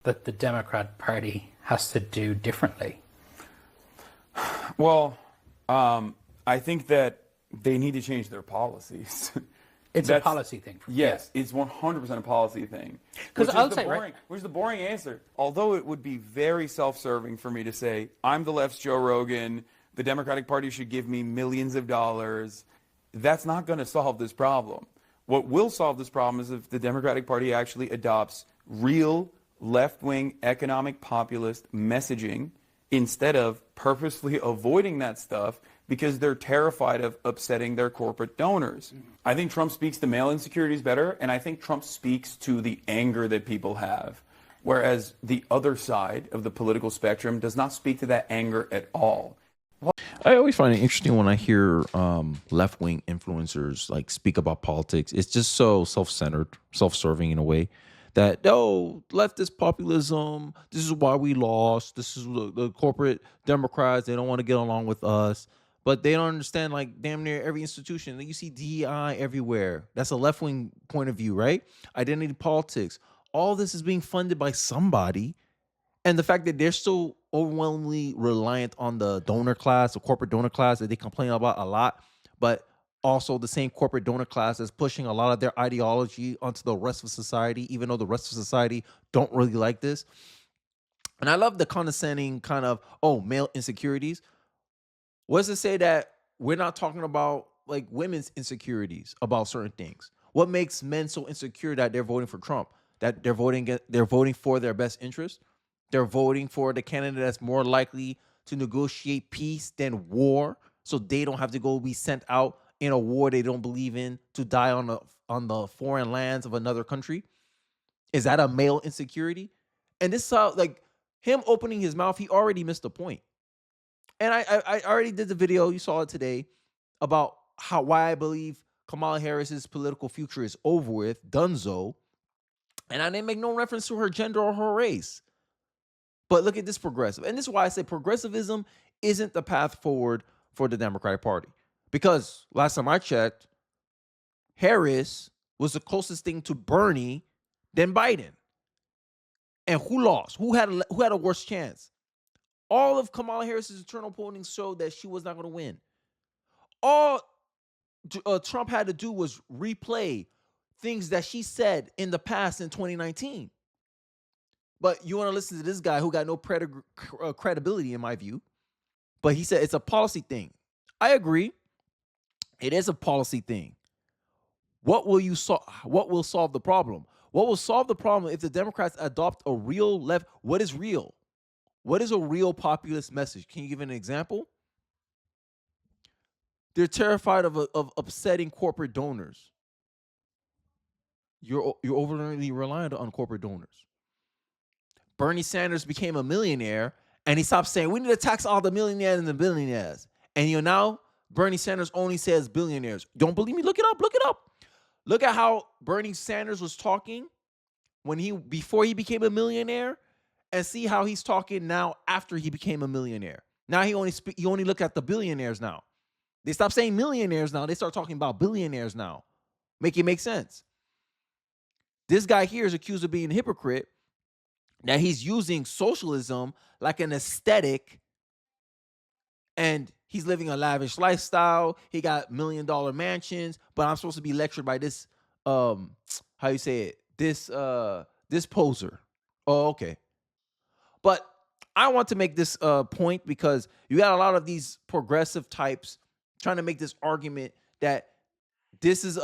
that the Democrat Party has to do differently? Well, I think that they need to change their policies. It's a policy thing. Yes, it's 100% a policy thing. Because I'll say, which is the boring answer. Although it would be very self-serving for me to say, I'm the left's Joe Rogan, the Democratic Party should give me millions of dollars. That's not going to solve this problem. What will solve this problem is if the Democratic Party actually adopts real left-wing economic populist messaging instead of purposely avoiding that stuff because they're terrified of upsetting their corporate donors. I think Trump speaks to male insecurities better, and I think Trump speaks to the anger that people have, whereas the other side of the political spectrum does not speak to that anger at all. I always find it interesting when I hear left-wing influencers like speak about politics. It's just so self-centered, self-serving in a way that, oh, leftist populism, this is why we lost. This is the corporate Democrats. They don't want to get along with us. But they don't understand, like, damn near every institution. You see DEI everywhere. That's a left-wing point of view, right? Identity politics. All this is being funded by somebody. And the fact that they're so overwhelmingly reliant on the donor class, the corporate donor class that they complain about a lot, but also the same corporate donor class is pushing a lot of their ideology onto the rest of society, even though the rest of society don't really like this. And I love the condescending kind of, oh, male insecurities. What does it say that we're not talking about like women's insecurities about certain things? What makes men so insecure that they're voting for Trump? That they're voting for their best interest? They're voting for the candidate that's more likely to negotiate peace than war, so they don't have to go be sent out in a war they don't believe in to die on the foreign lands of another country? Is that a male insecurity? And this is how, like, him opening his mouth, he already missed the point. And I already did the video, you saw it today, about why I believe Kamala Harris's political future is over with, donezo. And I didn't make no reference to her gender or her race. But look at this progressive. And this is why I say progressivism isn't the path forward for the Democratic Party. Because last time I checked, Harris was the closest thing to Bernie than Biden. And who lost? Who had a worse chance? All of Kamala Harris's internal polling showed that she was not going to win. All Trump had to do was replay things that she said in the past in 2019. But you want to listen to this guy who got no credibility, in my view. But he said it's a policy thing. I agree. It is a policy thing. What will solve the problem? What will solve the problem if the Democrats adopt a real left? What is real? What is a real populist message? Can you give an example? They're terrified of upsetting corporate donors. You're overly reliant on corporate donors. Bernie Sanders became a millionaire, and he stopped saying, we need to tax all the millionaires and the billionaires. And now Bernie Sanders only says billionaires. Don't believe me? Look it up. Look it up. Look at how Bernie Sanders was talking before he became a millionaire, and see how he's talking now after he became a millionaire. Now he only look at the billionaires now. They stop saying millionaires now. They start talking about billionaires now. Make it make sense. This guy here is accused of being a hypocrite, that he's using socialism like an aesthetic, and he's living a lavish lifestyle. He got $1 million mansions, but I'm supposed to be lectured by this, how you say it? This poser. Oh, okay. But I want to make this point because you got a lot of these progressive types trying to make this argument that this is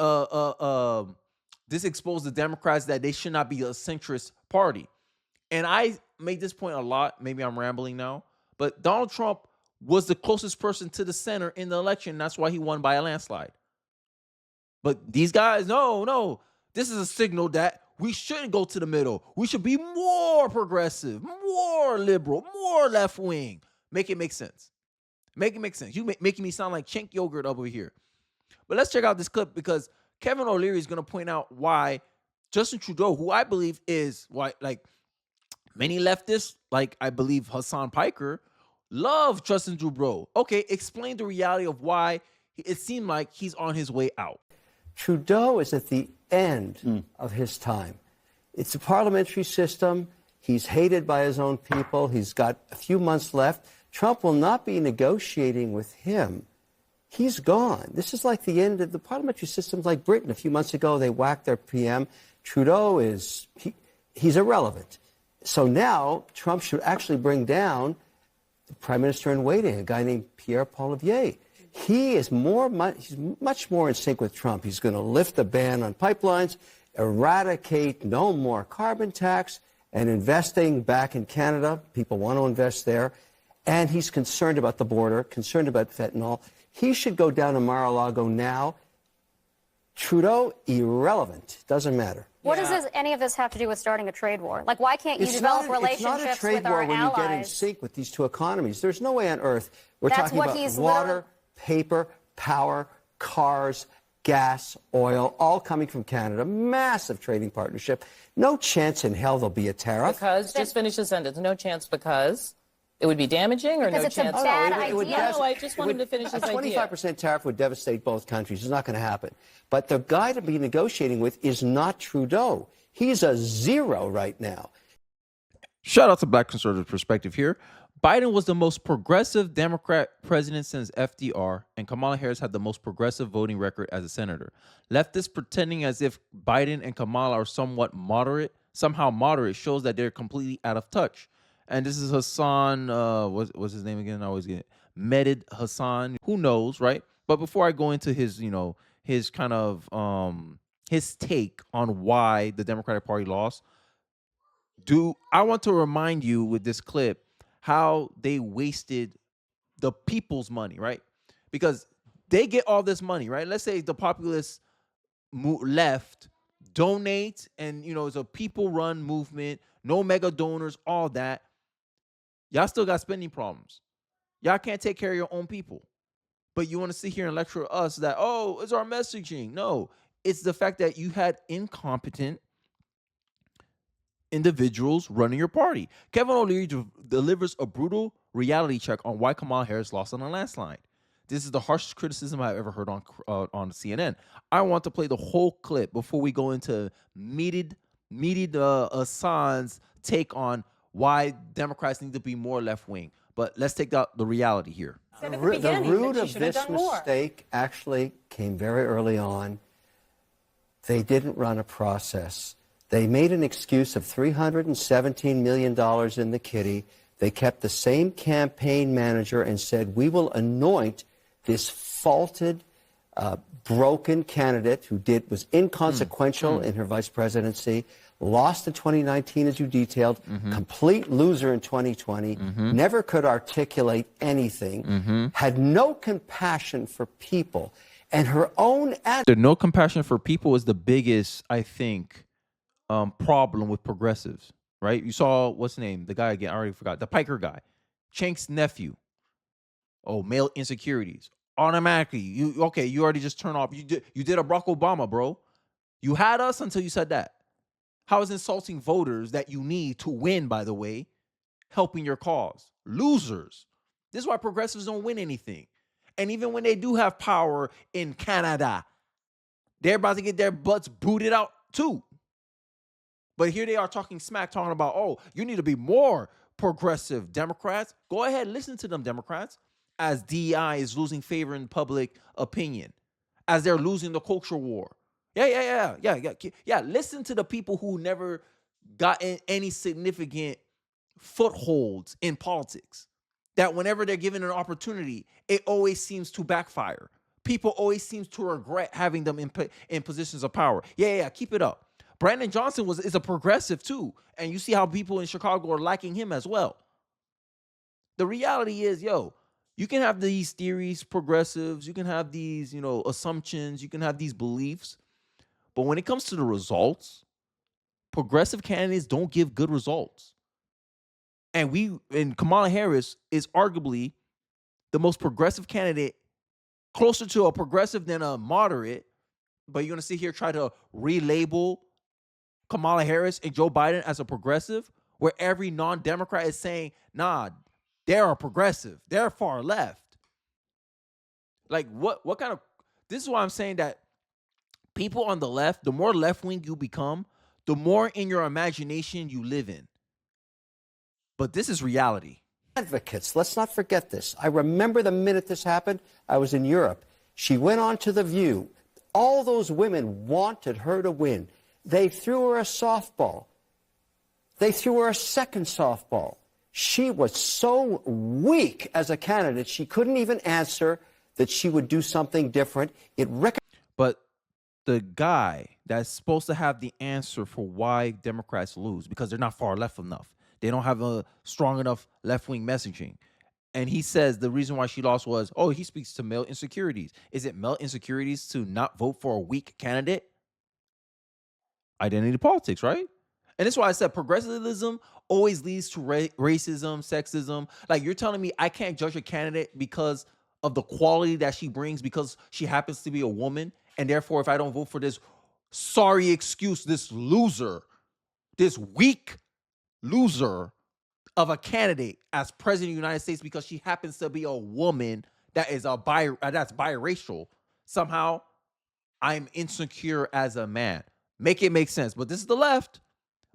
this exposed the Democrats that they should not be a centrist party. And I make this point a lot. Maybe I'm rambling now, but Donald Trump was the closest person to the center in the election. That's why he won by a landslide. But these guys, no, this is a signal that we shouldn't go to the middle. We should be more progressive, more liberal, more left-wing. Make it make sense. Make it make sense. You making me sound like Chink yogurt over here. But let's check out this clip because Kevin O'Leary is going to point out why Justin Trudeau, who I believe is like many leftists, like I believe Hassan Piker, love Justin Trudeau. Okay, explain the reality of why it seemed like he's on his way out. Trudeau is at the end of his time. It's a parliamentary system. He's hated by his own people. He's got a few months left. Trump will not be negotiating with him. He's gone. This is like the end of the parliamentary system, like Britain. A few months ago, they whacked their PM. Trudeau he's irrelevant. So now Trump should actually bring down the prime minister in waiting, a guy named Pierre Poilievre. He's much more in sync with Trump. He's going to lift the ban on pipelines, eradicate no more carbon tax, and investing back in Canada. People want to invest there. And he's concerned about the border, concerned about fentanyl. He should go down to Mar-a-Lago now. Trudeau, irrelevant. Doesn't matter. What does any of this have to do with starting a trade war? Like, why can't you develop relationships with our allies? It's not a trade war when you get in sync with these two economies. There's no way on earth we're talking about water, paper, power, cars, gas, oil, all coming from Canada. Massive trading partnership. No chance in hell there'll be a tariff. Because, just finish the sentence. No chance because it would be damaging, or because no it's chance? A bad idea. No, I just want him to finish his idea. A 25% tariff would devastate both countries. It's not going to happen. But the guy to be negotiating with is not Trudeau. He's a zero right now. Shout out to Black Conservative Perspective here. Biden was the most progressive Democrat president since FDR, and Kamala Harris had the most progressive voting record as a senator. Leftists pretending as if Biden and Kamala are somehow moderate, shows that they're completely out of touch. And this is Hassan, what's his name again? I always get it. Medid Hassan. Who knows, right? But before I go into his, his kind of his take on why the Democratic Party lost, I want to remind you with this clip how they wasted the people's money, right? Because they get all this money, right? Let's say the populist left donate, and it's a people-run movement, no mega donors, all that. Y'all still got spending problems. Y'all can't take care of your own people. But you want to sit here and lecture us that, oh, it's our messaging. No, it's the fact that you had incompetent individuals running your party. Kevin O'Leary delivers a brutal reality check on why Kamala Harris lost on the landslide. This is the harshest criticism I've ever heard on CNN. I want to play the whole clip before we go into meated Hassan's take on why Democrats need to be more left-wing. But let's take the reality here. The root of this mistake actually came very early on. They didn't run a process. They made an excuse of $317 million in the kitty. They kept the same campaign manager and said, we will anoint this faulted, broken candidate who was inconsequential in her vice presidency, lost in 2019, as you detailed, complete loser in 2020, never could articulate anything, had no compassion for people, and her own attitude. No compassion for people is the biggest, I think, problem with progressives, right? You saw, what's his name? The guy again, I already forgot. The Piker guy. Chank's nephew. Oh, male insecurities. Automatically, you already just turn off. You did a Barack Obama, bro. You had us until you said that. How is insulting voters that you need to win, by the way, helping your cause? Losers. This is why progressives don't win anything. And even when they do have power in Canada, they're about to get their butts booted out too. But here they are talking smack, talking about, oh, you need to be more progressive. Democrats, go ahead, listen to them, Democrats, as DEI is losing favor in public opinion, as they're losing the culture war. Yeah. Listen to the people who never got any significant footholds in politics, that whenever they're given an opportunity, it always seems to backfire. People always seem to regret having them in positions of power. Yeah, keep it up. Brandon Johnson is a progressive too, and you see how people in Chicago are liking him as well. The reality is, you can have these theories, progressives, you can have these, assumptions, you can have these beliefs, but when it comes to the results, progressive candidates don't give good results. And Kamala Harris is arguably the most progressive candidate, closer to a progressive than a moderate, but you're going to sit here try to relabel Kamala Harris and Joe Biden as a progressive, where every non-Democrat is saying, nah, they're a progressive. They're far left. Like, what kind of... This is why I'm saying that people on the left, the more left-wing you become, the more in your imagination you live in. But this is reality. Advocates, let's not forget this. I remember the minute this happened, I was in Europe. She went on to The View. All those women wanted her to win. They threw her a softball. They threw her a second softball. She was so weak as a candidate, she couldn't even answer that she would do something different. But the guy that's supposed to have the answer for why Democrats lose, because they're not far left enough. They don't have a strong enough left-wing messaging. And he says the reason why she lost was, oh, he speaks to male insecurities. Is it male insecurities to not vote for a weak candidate? Identity politics, right? And that's why I said progressivism always leads to racism, sexism. Like, you're telling me I can't judge a candidate because of the quality that she brings because she happens to be a woman, and therefore if I don't vote for this sorry excuse, this loser, this weak loser of a candidate as president of the United States because she happens to be a woman that is that's biracial, somehow I'm insecure as a man. Make it make sense. But this is the left,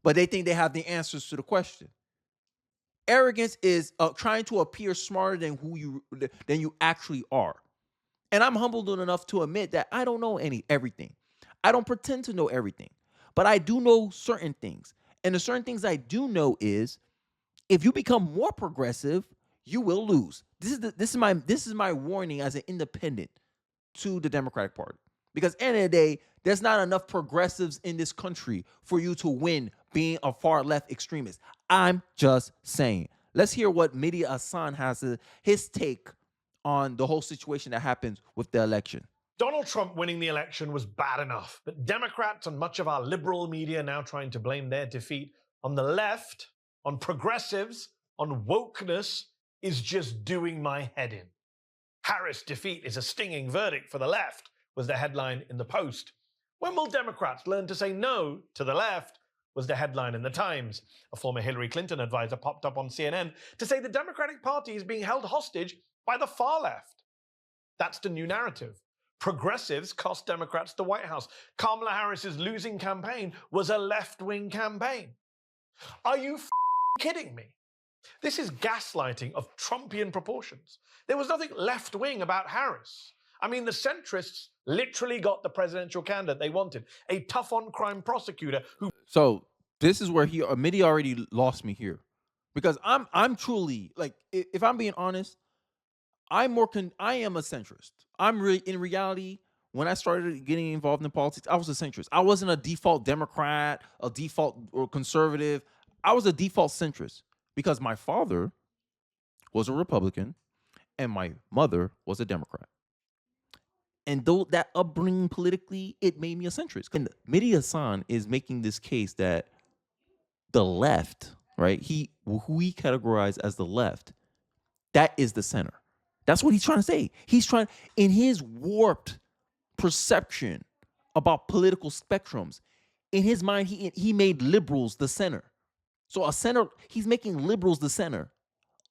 but they think they have the answers to the question. Arrogance is trying to appear smarter than you actually are. And I'm humbled enough to admit that I don't know everything. I don't pretend to know everything, but I do know certain things. And the certain things I do know is, if you become more progressive, you will lose. This is my warning as an independent to the Democratic Party. Because at the end of the day, there's not enough progressives in this country for you to win being a far left extremist. I'm just saying. Let's hear what Mehdi Hassan has, his take on the whole situation that happens with the election. Donald Trump winning the election was bad enough, but Democrats and much of our liberal media now trying to blame their defeat on the left, on progressives, on wokeness is just doing my head in. Harris' defeat is a stinging verdict for the left, was the headline in the Post. When will Democrats learn to say no to the left, was the headline in the Times. A former Hillary Clinton advisor popped up on CNN to say the Democratic Party is being held hostage by the far left. That's the new narrative. Progressives cost Democrats the White House. Kamala Harris's losing campaign was a left-wing campaign. Are you kidding me? This is gaslighting of Trumpian proportions. There was nothing left-wing about Harris. I mean, the centrists literally got the presidential candidate they wanted, a tough-on-crime prosecutor who... So this is where Mehdi already lost me here. Because I'm truly, like, if I'm being honest, I am a centrist. In reality, when I started getting involved in politics, I was a centrist. I wasn't a default Democrat, a default or conservative. I was a default centrist because my father was a Republican and my mother was a Democrat. And though that upbringing politically, it made me a centrist. And Mehdi Hassan is making this case that the left, right, who he categorized as the left, that is the center. That's what he's trying to say. He's trying, in his warped perception about political spectrums, in his mind, he made liberals the center. So a center, he's making liberals the center.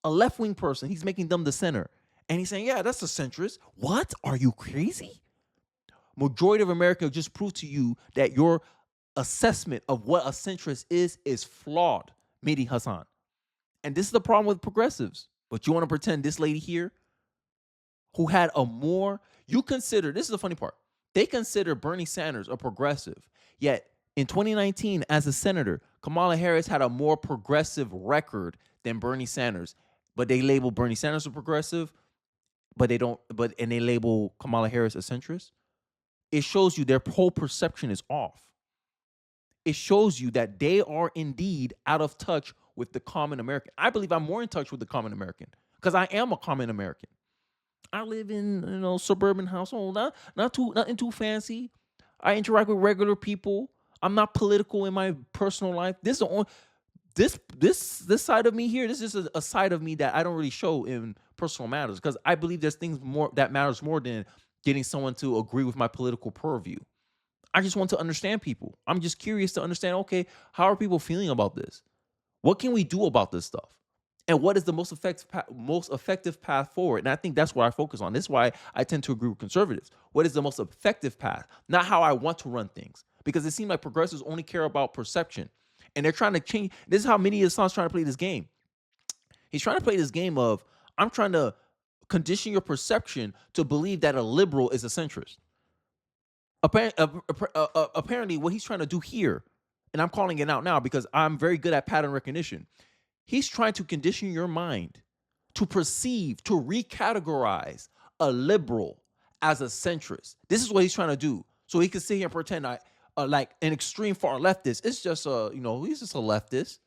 A left-wing person, he's making them the center. And he's saying, yeah, that's a centrist. What? Are you crazy? Majority of America just proved to you that your assessment of what a centrist is flawed, Mehdi Hassan. And this is the problem with progressives. But you want to pretend this lady here, who had this is the funny part. They consider Bernie Sanders a progressive. Yet in 2019, as a senator, Kamala Harris had a more progressive record than Bernie Sanders. But they label Bernie Sanders a progressive, and they label Kamala Harris a centrist. It shows you their whole perception is off. It shows you that they are indeed out of touch with the common American. I believe I'm more in touch with the common American because I am a common American. I live in suburban household, nothing too fancy. I interact with regular people. I'm not political in my personal life. This side of me here. This is a side of me that I don't really show in personal matters because I believe there's things more that matters more than getting someone to agree with my political purview. I just want to understand people. I'm just curious to understand. Okay, how are people feeling about this? What can we do about this stuff? And what is the most effective path forward? And I think that's what I focus on. This is why I tend to agree with conservatives. What is the most effective path? Not how I want to run things. Because it seems like progressives only care about perception. And they're trying to change. This is how many of the songs trying to play this game. He's trying to play this game of, I'm trying to condition your perception to believe that a liberal is a centrist. Apparently, what he's trying to do here, and I'm calling it out now because I'm very good at pattern recognition, he's trying to condition your mind to perceive, to recategorize a liberal as a centrist. This is what he's trying to do. So he can sit here and pretend like an extreme far leftist. It's just he's just a leftist.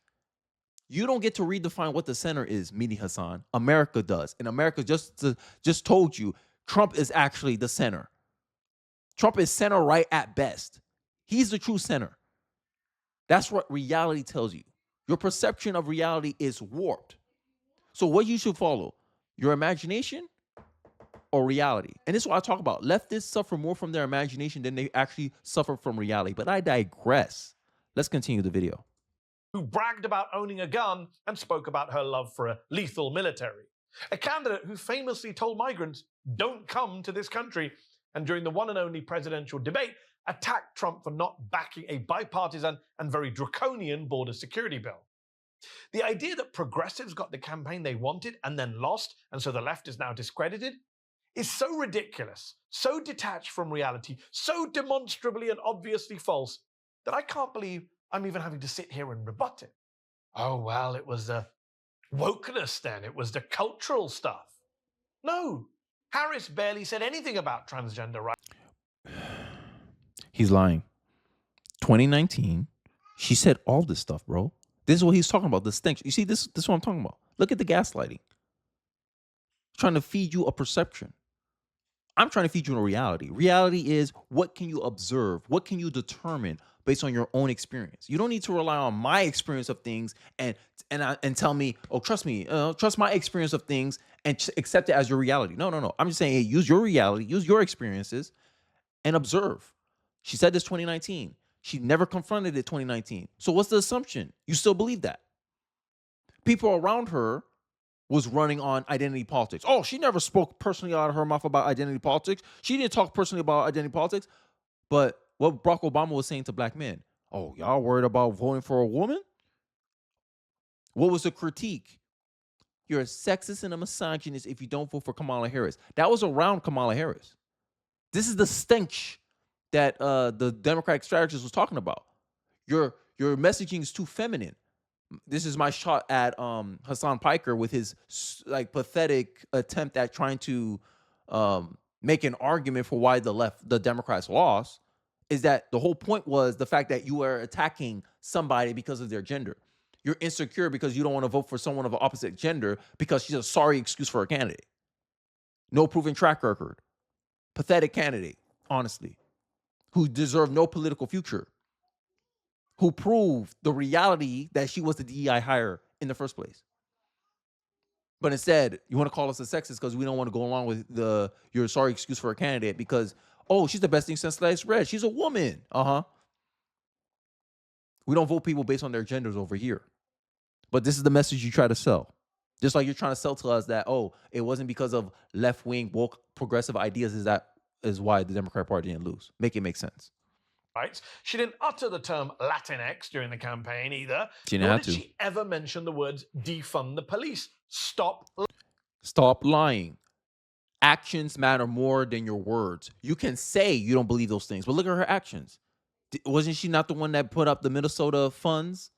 You don't get to redefine what the center is, Mehdi Hassan. America does. And America just told you Trump is actually the center. Trump is center right at best. He's the true center. That's what reality tells you. Your perception of reality is warped. So what you should follow? Your imagination or reality? And this is what I talk about. Leftists suffer more from their imagination than they actually suffer from reality. But I digress. Let's continue the video. Who bragged about owning a gun and spoke about her love for a lethal military. A candidate who famously told migrants, don't come to this country, and during the one and only presidential debate, attacked Trump for not backing a bipartisan and very draconian border security bill. The idea that progressives got the campaign they wanted and then lost, and so the left is now discredited, is so ridiculous, so detached from reality, so demonstrably and obviously false, that I can't believe I'm even having to sit here and rebut it. Oh, well, it was the wokeness then. It was the cultural stuff. No, Harris barely said anything about transgender rights. He's lying. 2019, she said all this stuff, bro. This is what he's talking about, the stench. You see, this is what I'm talking about. Look at the gaslighting. Trying to feed you a perception. I'm trying to feed you a reality. Reality is, what can you observe? What can you determine based on your own experience? You don't need to rely on my experience of things and tell me, oh, trust me, trust my experience of things and accept it as your reality. No. I'm just saying, hey, use your reality, use your experiences and observe. She said this 2019. She never confronted it 2019. So what's the assumption? You still believe that? People around her was running on identity politics. Oh, she never spoke personally out of her mouth about identity politics. She didn't talk personally about identity politics. But what Barack Obama was saying to black men, oh, y'all worried about voting for a woman? What was the critique? You're a sexist and a misogynist if you don't vote for Kamala Harris. That was around Kamala Harris. This is the stench that the Democratic strategist was talking about. Your messaging is too feminine. This is my shot at Hassan Piker with his pathetic attempt at trying to make an argument for why the Democrats lost. Is that the whole point was the fact that you are attacking somebody because of their gender. You're insecure because you don't want to vote for someone of the opposite gender because she's a sorry excuse for a candidate. No proven track record. Pathetic candidate, honestly, who deserved no political future, who proved the reality that she was the DEI hire in the first place. But instead, you want to call us a sexist because we don't want to go along with your sorry excuse for a candidate because, oh, she's the best thing since sliced bread. She's a woman. We don't vote people based on their genders over here. But this is the message you try to sell. Just like you're trying to sell to us that, oh, it wasn't because of left-wing, woke, progressive ideas is why the Democratic Party didn't lose. Make it make sense. Right? She didn't utter the term Latinx during the campaign either. She didn't have to. Nor did she ever mention the words defund the police. Stop lying. Actions matter more than your words. You can say you don't believe those things, but look at her actions. Wasn't she not the one that put up the Minnesota funds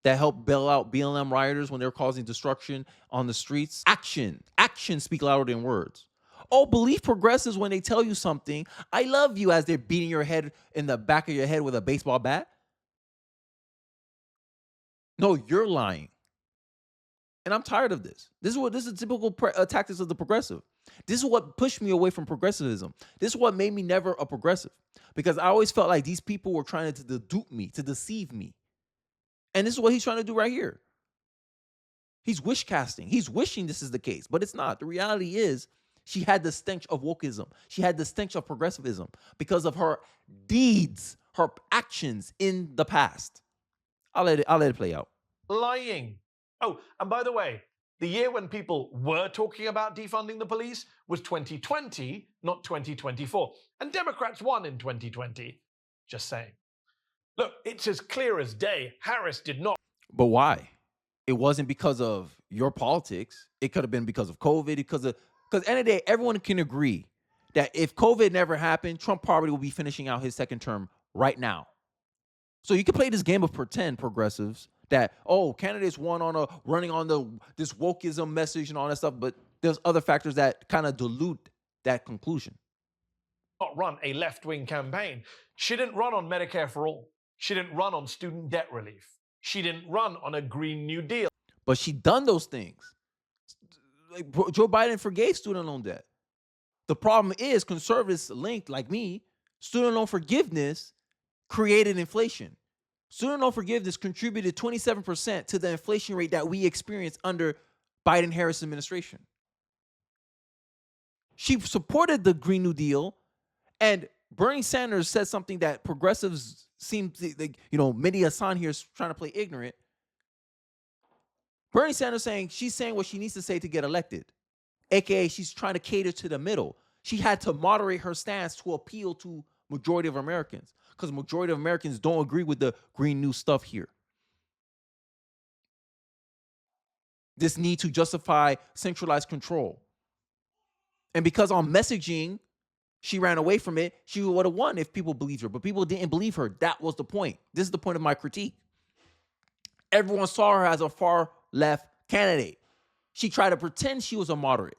that helped bail out BLM rioters when they were causing destruction on the streets? Actions speak louder than words. Oh, believe progressives when they tell you something. I love you as they're beating your head in the back of your head with a baseball bat. No, you're lying. And I'm tired of this. This is typical tactics of the progressive. This is what pushed me away from progressivism. This is what made me never a progressive. Because I always felt like these people were trying to dupe me, to deceive me. And this is what he's trying to do right here. He's wish casting. He's wishing this is the case, but it's not. The reality is she had the stench of wokeism. She had the stench of progressivism because of her deeds, her actions in the past. I'll let it play out. Lying. Oh, and by the way, the year when people were talking about defunding the police was 2020, not 2024. And Democrats won in 2020. Just saying. Look, it's as clear as day. Harris did not. But why? it wasn't because of your politics. It could have been because of COVID, because at the end of the day, everyone can agree that if COVID never happened, Trump probably will be finishing out his second term right now. So you can play this game of pretend, progressives, that, oh, candidates won on running on this wokeism message and all that stuff, but there's other factors that kind of dilute that conclusion. Not run a left-wing campaign. She didn't run on Medicare for all. She didn't run on student debt relief. She didn't run on a Green New Deal. But she done those things. Like Joe Biden forgave student loan debt. The problem is conservatives linked, like me, student loan forgiveness created inflation. Student loan forgiveness contributed 27% to the inflation rate that we experienced under Biden-Harris administration. She supported the Green New Deal, and Bernie Sanders said something that progressives seem to, like, Mehdi Hassan here is trying to play ignorant. Bernie Sanders she's saying what she needs to say to get elected, aka she's trying to cater to the middle. She had to moderate her stance to appeal to majority of Americans, because majority of Americans don't agree with the Green New stuff here. This need to justify centralized control. And because on messaging, she ran away from it, she would have won if people believed her. But people didn't believe her. That was the point. This is the point of my critique. Everyone saw her as a far left candidate. She tried to pretend she was a moderate.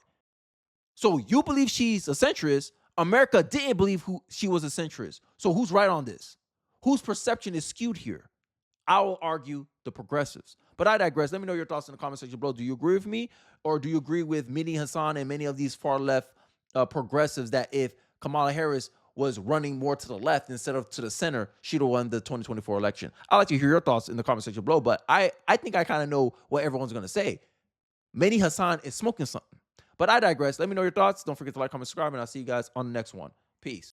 So you believe she's a centrist. America didn't believe she was a centrist. So who's right on this? Whose perception is skewed here? I will argue the progressives. But I digress. Let me know your thoughts in the comment section below. Do you agree with me, or do you agree with Mehdi Hassan and many of these far left progressives that if Kamala Harris was running more to the left instead of to the center, she'd have won the 2024 election? I'd like to hear your thoughts in the comment section below, but I think I kind of know what everyone's going to say. Mehdi Hassan is smoking something. But I digress. Let me know your thoughts. Don't forget to like, comment, subscribe, and I'll see you guys on the next one. Peace.